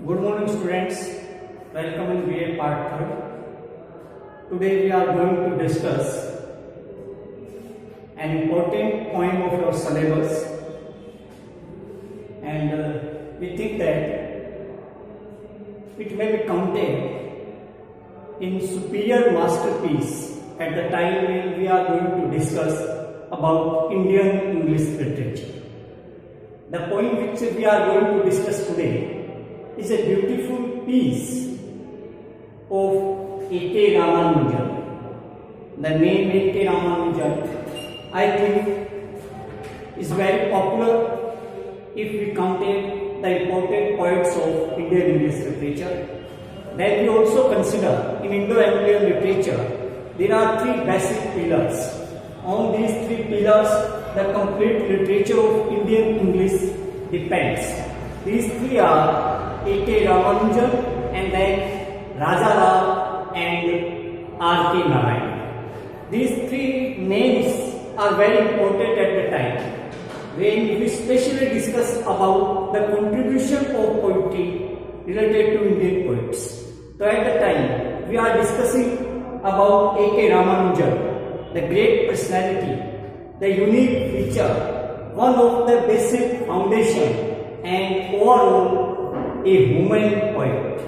Good morning students, welcome in BA part 3. Today we are going to discuss an important point of your syllabus and we think that it may be counted in superior masterpiece at the time when we are going to discuss about Indian English literature. The point which we are going to discuss today is a beautiful piece of A.K. Ramanujan. The name A.K. Ramanujan, I think, is very popular if we counted the important poets of Indian English literature. Then we also consider in Indo-Aryan literature there are three basic pillars. On these three pillars, the complete literature of Indian English depends. These three are A.K. Ramanujan and then Raja Rao and R.K. Narayan. These three names are very important at the time when we specially discuss about the contribution of poetry related to Indian poets. So at the time we are discussing about A.K. Ramanujan, the great personality, the unique feature, one of the basic foundation and overall a human poet.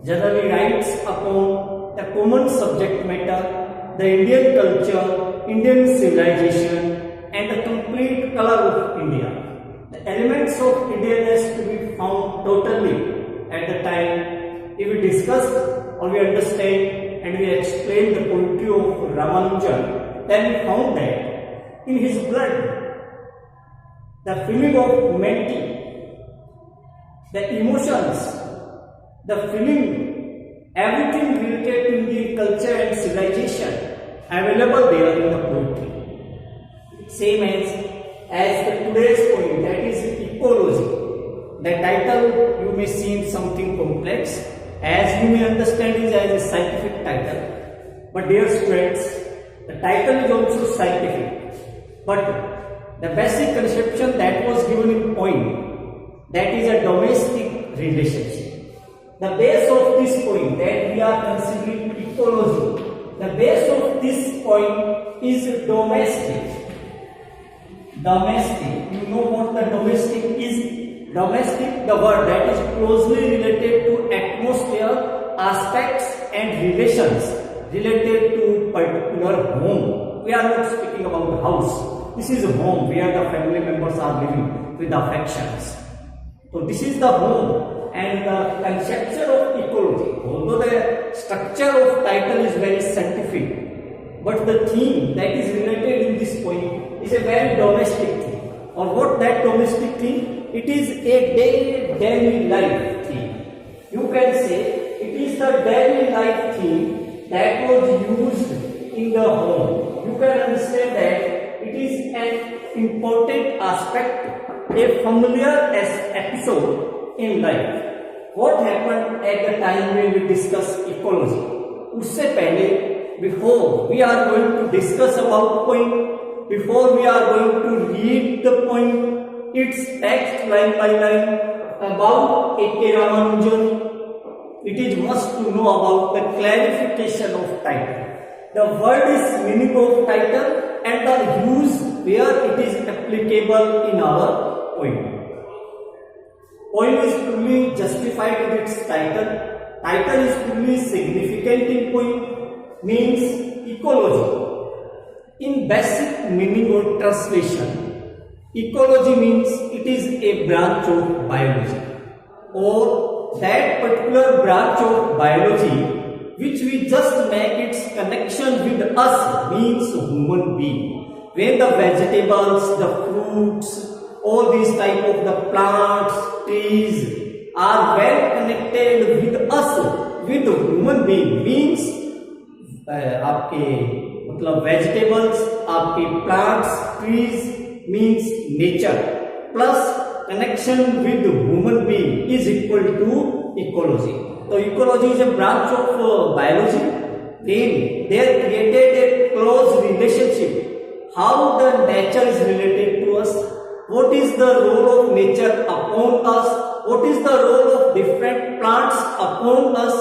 Generally writes upon the common subject matter, the Indian culture, Indian civilization and the complete color of India. The elements of Indianness to be found totally at the time. If we discuss or we understand and we explain the poetry of Ramanujan, then we found that in his blood, the feeling of humanity, the emotions, the feeling, everything related to Indian culture and civilization available there in the poetry. Same as the today's poem, that is ecology. The title you may seem something complex, as you may understand is as a scientific title. But dear students, the title is also scientific. But the basic conception that was given in poem, that is a domestic relationship. The base of this point that we are considering ecology, the base of this point is domestic. Domestic, you know what the domestic is? Domestic, the word that is closely related to atmosphere, aspects and relations related to particular home. We are not speaking about house. This is a home where the family members are living with affections. So this is the home and the conception of ecology. Although the structure of title is very scientific, but the theme that is related in this point is a very domestic theme. Or what that domestic theme? It is a daily life theme. You can say it is the daily life theme that was used in the home. You can understand that it is an important aspect, a familiar episode in life. What happened at the time when we discuss ecology? Usse pehle, before we are going to discuss about poem, before we are going to read the poem, its text line by line about A.K. Ramanujan, it is must to know about the clarification of title. The word is meaning of title and the use where it is applicable in our poem. Poem is fully justified with its title. Title is fully significant in poem, means ecology. In basic meaning or translation, ecology means it is a branch of biology, or that particular branch of biology which we just make its connection with us, means human being. When the vegetables, the fruits, all these type of the plants, trees are well connected with us, with human being, means आपके मतलब vegetables, आपके plants, trees means nature plus connection with human being is equal to ecology. So ecology is a branch of biology. Then they created a close relationship. How the nature is related to us, what is the role of nature upon us, what is the role of different plants upon us?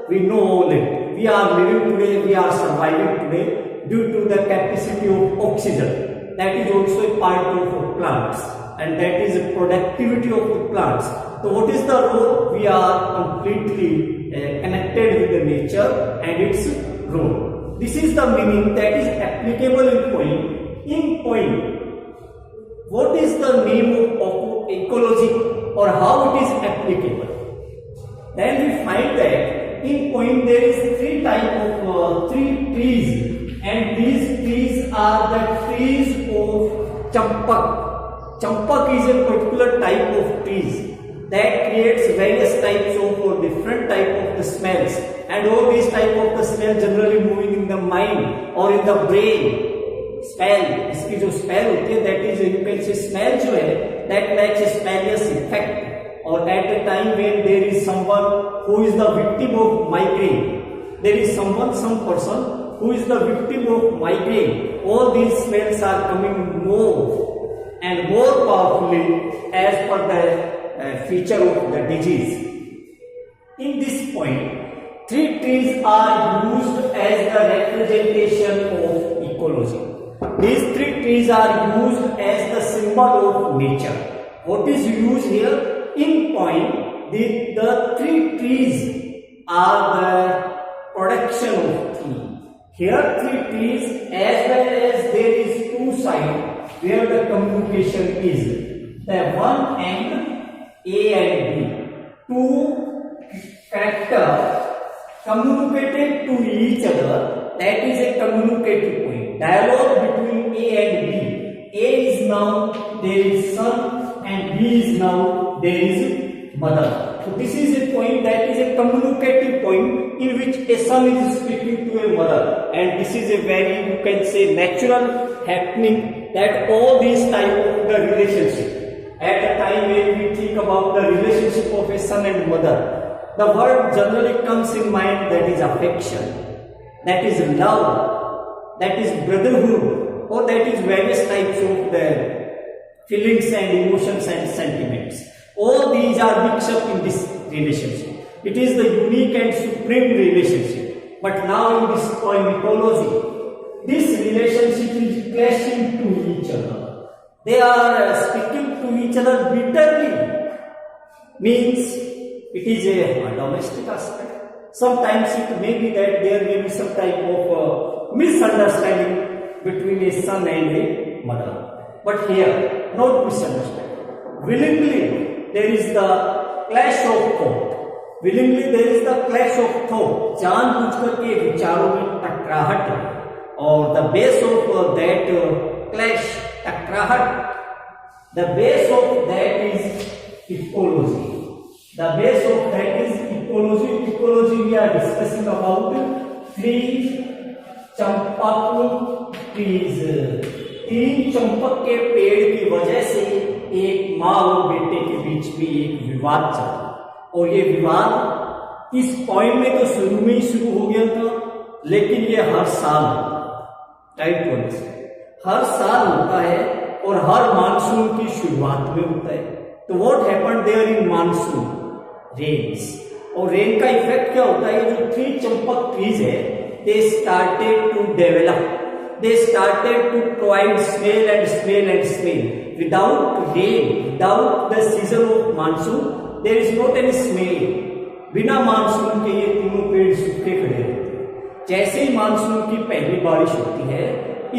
We know all it. We are living today, we are surviving today due to the capacity of oxygen. That is also a part of plants, and that is the productivity of the plants. So what is the role? We are completely connected with the nature and its role. This is the meaning that is applicable in poem. In poem, what is the name of ecology or how it is applicable? Then we find that in poem there is three trees, and these trees are the trees of champak. Champak is a particular type of trees that creates various types of or different type of the smells, and all these type of the smell generally moving in the mind or in the brain. Smell, इसकी जो smell होती है that is you can say smell जो है that match smellious effect, और at the time when there is someone who is the victim of migraine, there is someone some person who is the victim of migraine, all these smells are coming more and more powerfully as per the feature of the disease. In this point, three trees are used as the representation of ecology. These three trees are used as the symbol of nature. What is used here? In point, the three trees are the production of tree. Here three trees, as well as there is two sides where the communication is. The one end A and B. Two character communicated to each other, that is a communicative point. Dialogue between A and B. A is now there is son and B is now there is mother. So this is a point that is a communicative point in which a son is speaking to a mother, and this is a very, you can say, natural happening that all these type of the relationship. At the time when we think about the relationship of a son and mother, the word generally comes in mind, that is affection, that is love, that is brotherhood, or that is various types of the feelings and emotions and sentiments. All these are mixed up in this relationship. It is the unique and supreme relationship. But now in this poem ecology, this relationship is clashing to each other. They are speaking to each other bitterly. Means it is a domestic aspect. Sometimes it may be that there may be some type of misunderstanding between a son and a mother. But here, not misunderstanding. Willingly, there is the clash of thought. Willingly, there is the clash of thought. जानबूझकर के विचारों में टकराहट, और the base of that clash, टकराहट, the base of that is ecology. The base of that is ecology. Ecology we are discussing about three Champak trees. तीन चंपक के पेड़ की वजह से एक माँ और बेटे के बीच में एक विवाद चला, और ये विवाद इस पॉइंट में तो शुरू में ही शुरू हो गया था, लेकिन ये हर साल टाइप से हर साल होता है और हर मानसून की शुरुआत में होता है. तो what happened there in monsoon? Rains. और रेन का इफेक्ट क्या होता है? जो थ्री चंपक ट्रीज है, they started to develop, they started to provide smell and smell and smell. Without rain, without the season of monsoon, there is not any smell. बिना monsoon के ये तीनों पेड़ सूखे खड़े रहते हैं. जैसे ही मानसून की पहली बारिश होती है,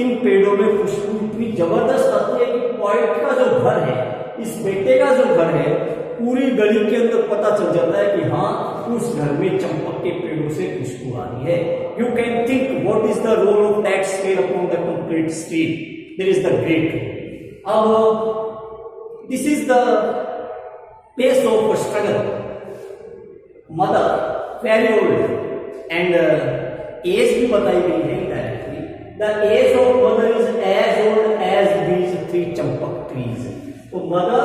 इन पेड़ों में खुशबू इतनी जबरदस्त आती है कि पॉइंट का जो घर है, इस बेटे का जो घर है, पूरी गली के अंदर पता चल जाता है कि हाँ, उस घर में चंपक के पेड़ों से खुशबू आ रही है. You can think what is the role of that smell upon the complete street. There is the great. अब this is the pace of struggle. Mother very old and age भी बताई गई है directly. The age of mother is age old age these three Champak trees. तो mother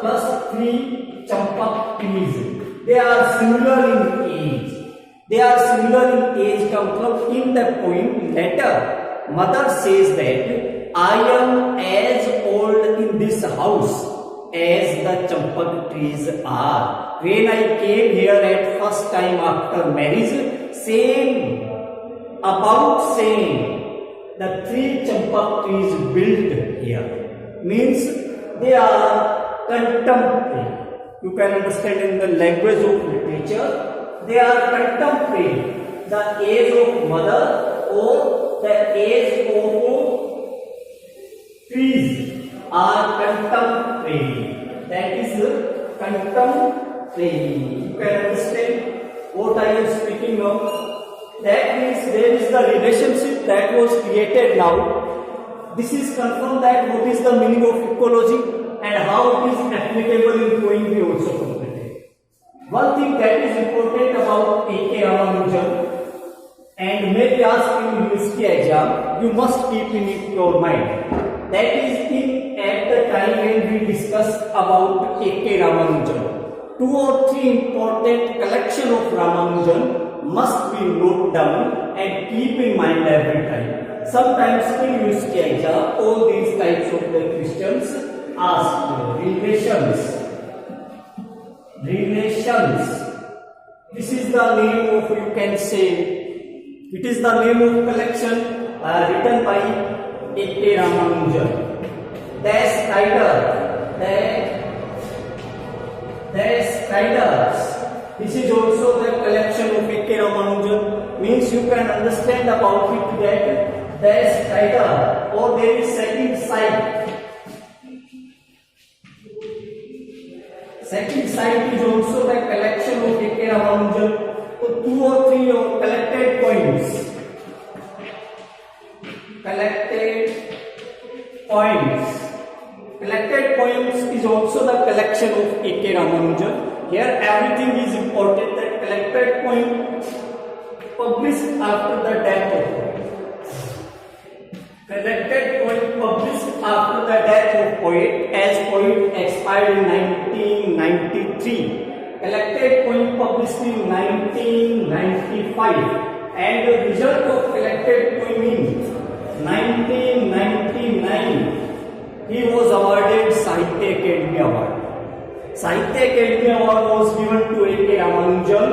plus three Champak trees, they are similar in age. They are similar in age का मतलब in the poem letter, mother says that I am as old in this house as the champak trees are. When I came here at first time after marriage, about same, the 3 champak trees built here. Means they are contemporary. You can understand in the language of literature, they are contemporary. The age of mother or the age of trees are contemporary. That is contemporary. You can understand what I am speaking of. That means there is the relationship that was created now. This is confirmed that what is the meaning of ecology and how it is applicable in poem we also completed. One thing that is important about A.K. Ramanujan and may be asked in university exam, you must keep in your mind. That is at the time when we discuss about A.K. Ramanujan. 2 or 3 important collection of Ramanujan must be noted down and keep in mind every time. Sometimes in university exam, all these types of the questions ask relations. This is the name of, you can say, it is the name of collection written by A.K. Ramanujan. Des Riders. This is also the collection of A.K. Ramanujan. Means you can understand about it that Des Rider, or there is second side. Second side is also the collection of A.K. Ramanujan. So 2 or 3 of collected poems. Collected poems is also the collection of A.K. Ramanujan. Here everything is important, that collected poem published after the death of poet. Collected poem published after the death of poet, as poet expired in 1993. Collected poem published in 1995, and the result of collected poem in 1999. He was awarded Sahitya Akademi Award. Sahitya Akademi Award was given to A.K. Ramanujan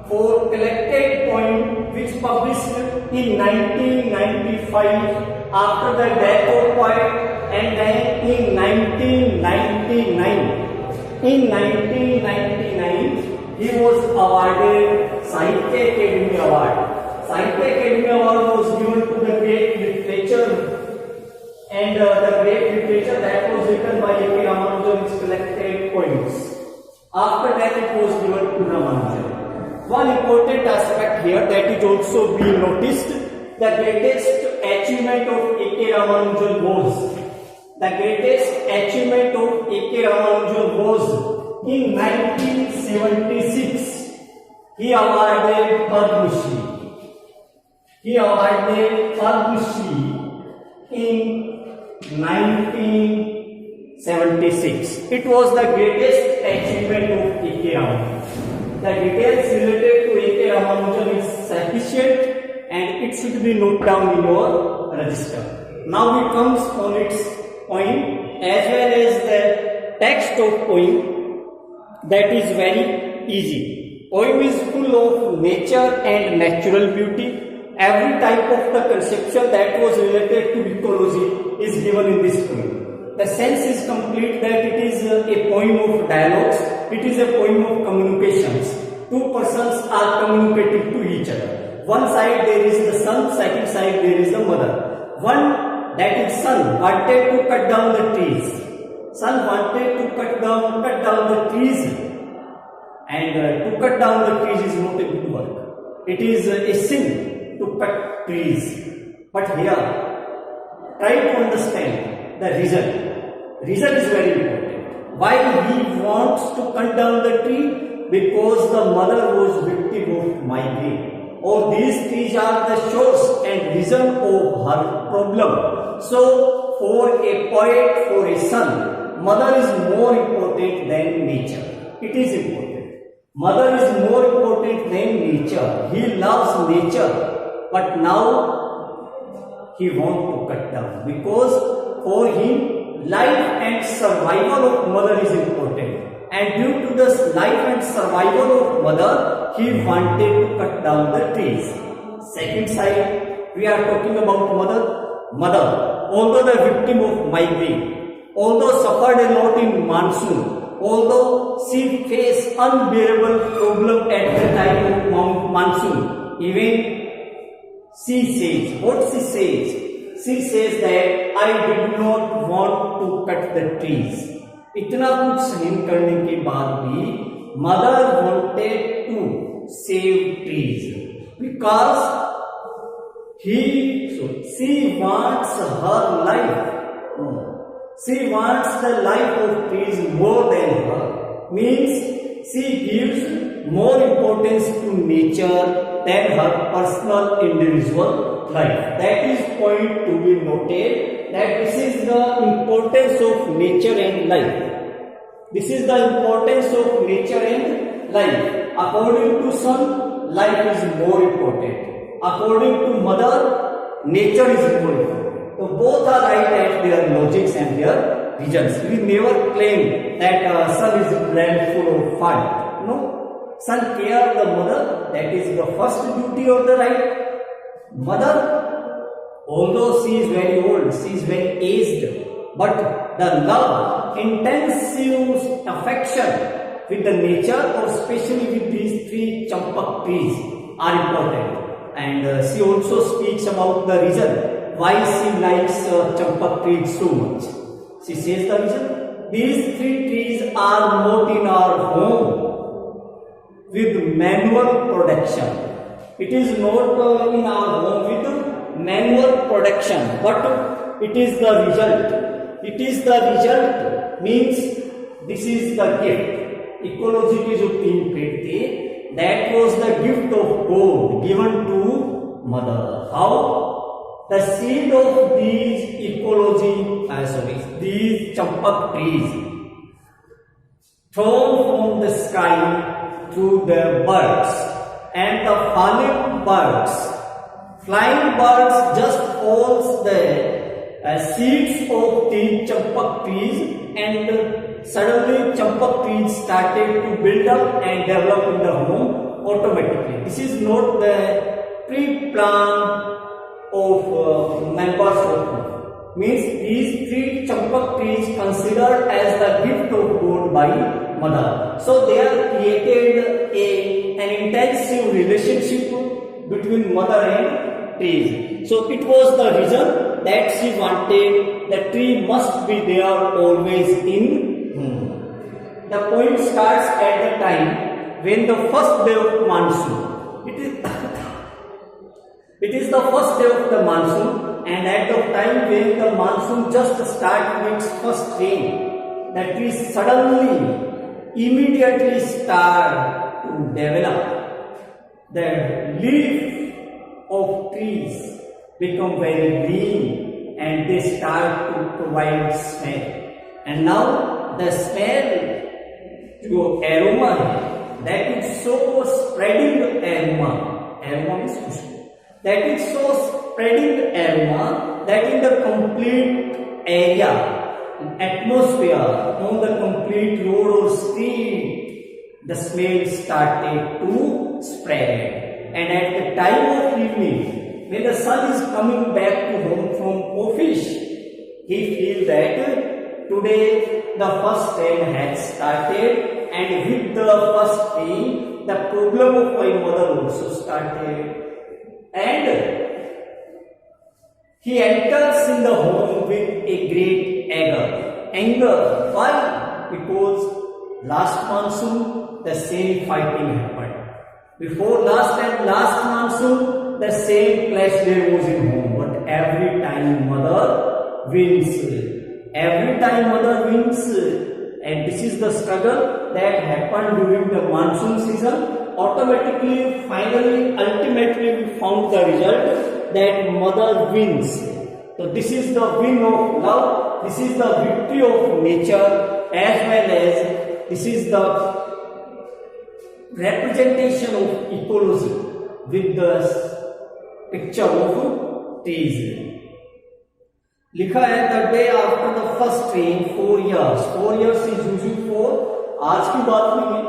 for collected poem which published in 1995 after the death of poet, and then in 1999. In 1999, he was awarded Sahitya Akademi Award. Sahitya Akademi Award was given to the great literature, and the great literature that was written by A.K. Ramanujan is collected poems. After that, it was given to Ramanujan. One important aspect here that is also being noticed, the greatest achievement of A.K. Ramanujan was, in 1976, he awarded Padma Shri in 1976. It was the greatest achievement of A.K. Ramanujan. The details related to A.K. Ramanujan is sufficient and it should be noted down in your register. Now it comes on its poem as well as the text of poem. That is very easy. Poem is full of nature and natural beauty. Every type of the conception that was related to ecology is given in this poem. The sense is complete that it is a poem of dialogues, it is a poem of communications. 2 persons are communicating to each other. One side there is the son, second side there is the mother. One, that is son, wanted to cut down the trees. Son wanted to cut down the trees, and to cut down the trees is not a good work. It is a sin to cut trees. But here, try to understand the reason. Reason is very important. Why he wants to cut down the tree? Because the mother was victim of migraine. Or these trees are the source and reason of her problem. So, for a poet, for a son, mother is more important than nature. It is important. Mother is more important than nature. He loves nature, but now he wants to cut down because for him life and survival of mother is important, and due to this life and survival of mother, he wanted to cut down the trees. Second side, we are talking about mother, although the victim of migraine, although suffered a lot in monsoon, although she faced unbearable problem at the time of monsoon, even she says, what she says? She says that I did not want to cut the trees. इतना कुछ सहन करने के बाद भी mother wanted to save trees because she wants her life. She wants the life of trees more than her. Means she gives more importance to nature than her personal individual life. That is point to be noted, that this is the importance of nature and life. This is the importance of nature and life. According to son, life is more important. According to mother, nature is more important. So both are right at their logics and their reasons. We never claim that son is blind full of fault. No, son care the mother. That is the first duty of the right. Mother, although she is very old, she is very aged, but the love, intensive affection with the nature, or especially with these three champak trees, are important. And she also speaks about the reason why she likes champak trees so much. She says the reason: these three trees are not in our home with manual production. It is not in our home with manual production, but it is the result. It is the result, means this is the gift. Ecology के जो 3 पेड़ थे, that was the gift of God given to mother. How? The seed of these these champak trees thrown from the sky to the birds, and the falling birds, flying birds just falls the seeds of these champak trees, and suddenly champak trees started to build up and develop in the home automatically. This is not the pre-plan of members of home. Means these three champak trees considered as the gift of God by mother. So they are created an intensive relationship between mother and trees. So it was the reason that she wanted the tree must be there always in home. The point starts at the time when the first day of monsoon. It is the first day of the monsoon, and at the time when the monsoon just starts its first rain, the trees suddenly, immediately start to develop. The leaf of trees become very green and they start to provide smell. And now the smell to aroma, that is so spreading aroma means khushbu. That is so spreading aroma that in the complete area, atmosphere, on the complete road or street, the smell started to spread. And at the time of evening, when the sun is coming back to home from office, he feels that today the first rain has started, and with the first rain, the problem of my mother also started. And he enters in the home with a great anger. Why? Because last monsoon the same fighting happened. Before last monsoon the same clash there was in home. But every time mother wins. Every time mother wins. And this is the struggle that happened during the monsoon season. Automatically, finally, ultimately we found the result that mother wins. So this is the win of love, this is the victory of nature, as well as this is the representation of ecology with the picture of trees. लिखा है, the day after the first train 4 years. 4 years is using for आज की बात नहीं है.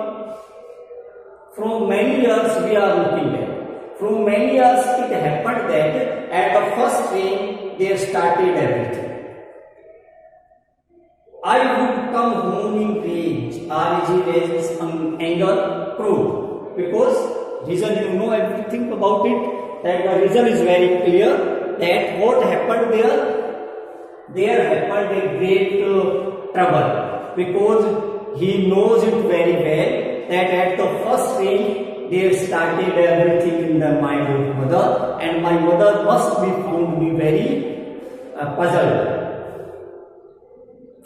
From many years we are looking at. From many years it happened that at the first train they started everything. I would come home in rage. R-A-G, rage is anger, crude. Because reason you know everything about it. That the reason is very clear. That what happened there? There happened a great trouble. Because he knows it very well that at the first train there started everything in the mind of mother, and my mother must be found me very puzzled.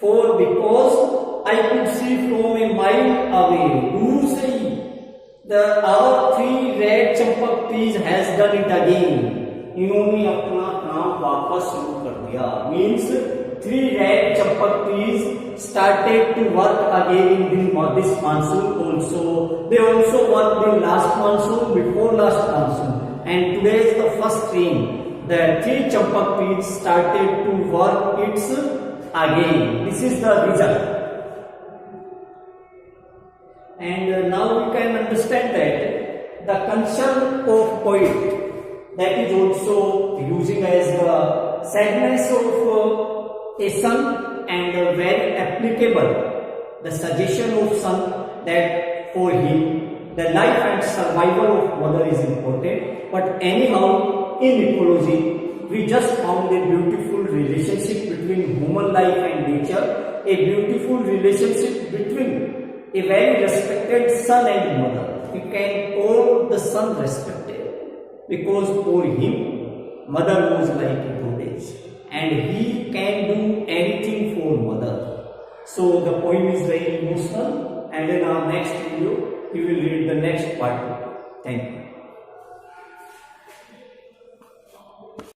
For because I could see from a mile away, दूर से ही, our 3 red Champak trees has done it again. इन्होंने अपना काम वापस शुरू कर दिया. Means 3 red Champak trees started to work again in this monsoon also. They also worked in last monsoon, before last monsoon, and today is the first train. The 3 champak trees started to work its again. This is the result. And now we can understand that the concern of poet, that is also using as the sadness of a son, and very applicable the suggestion of son that for him the life and survival of mother is important. But anyhow, in ecology we just found a beautiful relationship between human life and nature, a beautiful relationship between a very respected son and mother. We can call the son respected because for him mother was like a goddess, and he can do anything for mother. So the poem is very emotional, and in our next video we will read the next part. Thank you.